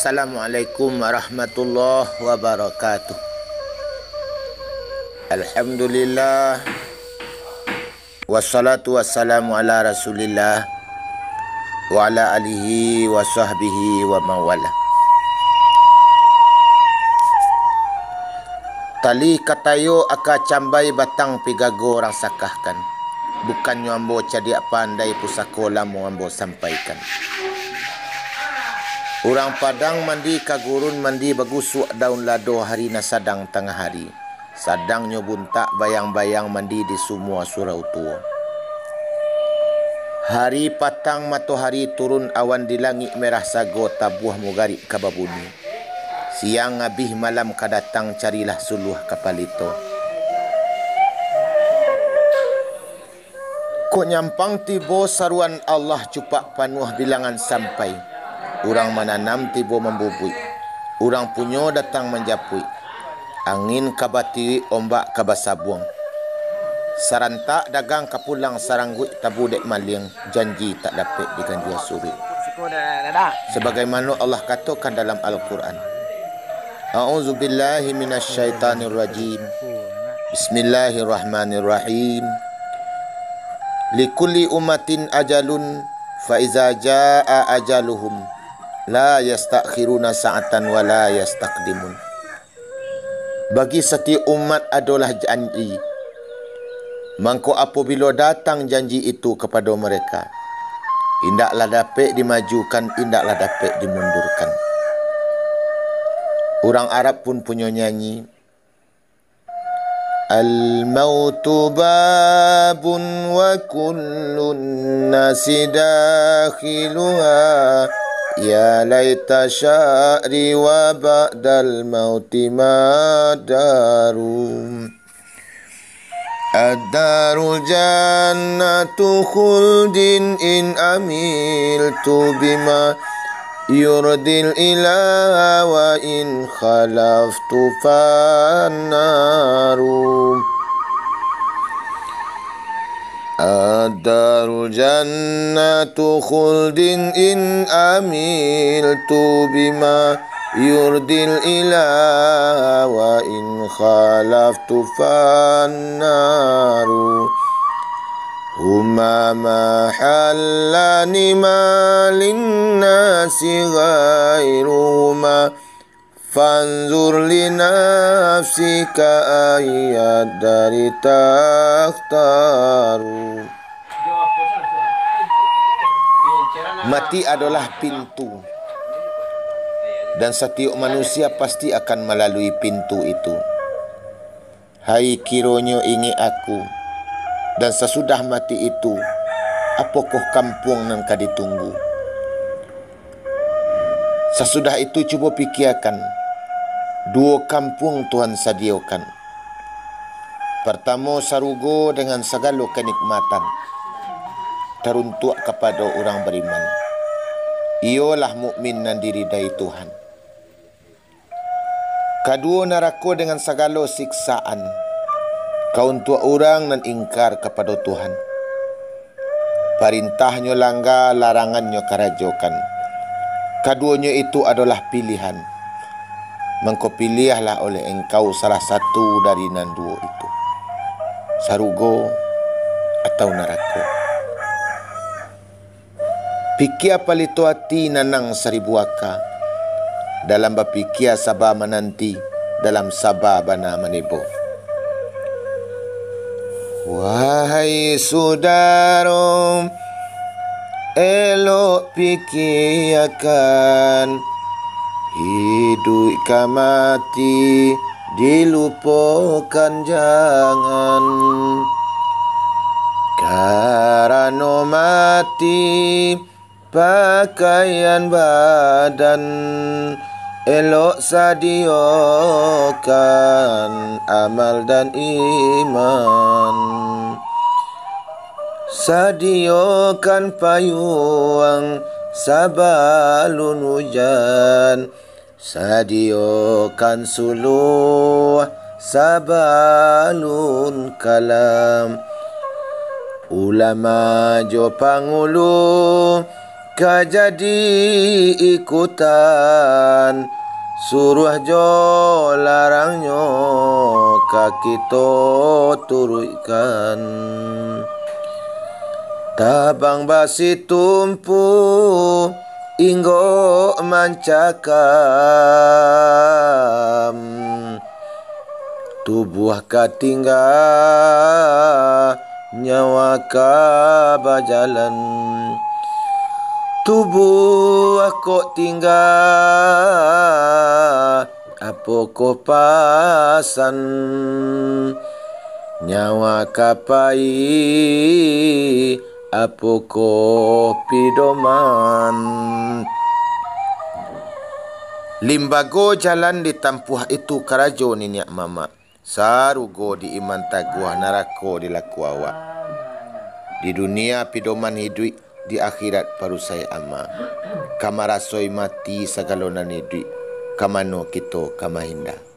Assalamualaikum warahmatullahi wabarakatuh. Alhamdulillah, wassalatu wassalamu ala rasulillah wa ala alihi wa sahbihi wa mawala. Tali katayo aka cambai batang pigago rasakahkan. Bukannya ambo cadia pandai pusakola mu ambo sampaikan. Orang Padang mandi kagurun mandi bagusuk daun lado hari na sadang tengah hari. Sadangnya buntak bayang-bayang mandi di semua surau tua. Hari patang matahari turun awan di langit merah sago tabuah mugarip kababuni. Siang abih malam kadatang carilah suluh kapalito. Kok nyampang tibo saruan Allah cupak panuh bilangan sampai. Orang menanam tibo membubui. Orang punyo datang menjapui. Angin kabati ombak kabasabuang. Sarantak dagang kapulang saranggut tabu dek maling. Janji tak dapat diganjua suri. Sebagaimana Allah katakan dalam Al-Quran. A'udzubillahi minasyaitanirrajim. Bismillahirrahmanirrahim. Likulli ummatin ajalun fa iza jaa ajaluhum la yastakhiruna sa'atan wa la yastaqdimun. Bagi setiap umat adalah janji. Mangko apabila datang janji itu kepada mereka, indaklah dapat dimajukan, indaklah dapat dimundurkan. Orang Arab pun punya nyanyi. Al-mautu babun wa kullun nasi dakhiluha. Ya laita sya'ri wa ba'dal mauti madarum. Ad-darul jannatu khuldin in amiltu bima yurdil ilaha wa in khalaftu fannarum. Ad-darul jannatu khuldin in amiltu bima yurdil ilaha wa in khalaftu fannaru. Huma mahallani malin nasi ghairuhuma fanzur li nafsika ayat dari takhtaru. Mati adalah pintu, dan setiap manusia pasti akan melalui pintu itu. Hai kiranya ingat aku, dan sesudah mati itu, apakah kampung yang kau ditunggu? Sesudah itu cuba fikirkan, dua kampung Tuhan sediakan. Pertama sarugo dengan segala kenikmatan, teruntuk kepada orang beriman. Ialah mukmin dan diridai Tuhan. Kedua neraka dengan segala siksaan, kau untuk orang dan ingkar kepada Tuhan. Perintahnya langgar, larangannya kerajokan. Keduanya itu adalah pilihan. Mengkau pilihlah oleh engkau salah satu dari nan dua itu. Sarugo atau neraka. Pikir palito hati nanang seribu aka. Dalam berpikir sabah menanti, dalam sabah bana menebo. Wahai saudara, elok fikirkan, hidup ke mati dilupakan jangan. Karena mati pakaian badan, elok sadiakan amal dan iman. Sadiakan payung sabalun hujan, sadiakan suluh sabalun kalam. Ulama jo pangulu kajadi ikutan suruh jo larangnya kakito turuikan tabang basi tumpu inggo mancakam tubuh katinggal nyawa kabajalan tubuh aku tinggal apa ko pasan nyawa kapai apa ko pidoman. Limbago jalan ditampuh itu karajo ninyak mama sarugo di iman taguah narako di laku awak di dunia pidoman hidup di akhirat baru saya ama kamarasoi mati sagalonan hidup kamano kito kamahinda.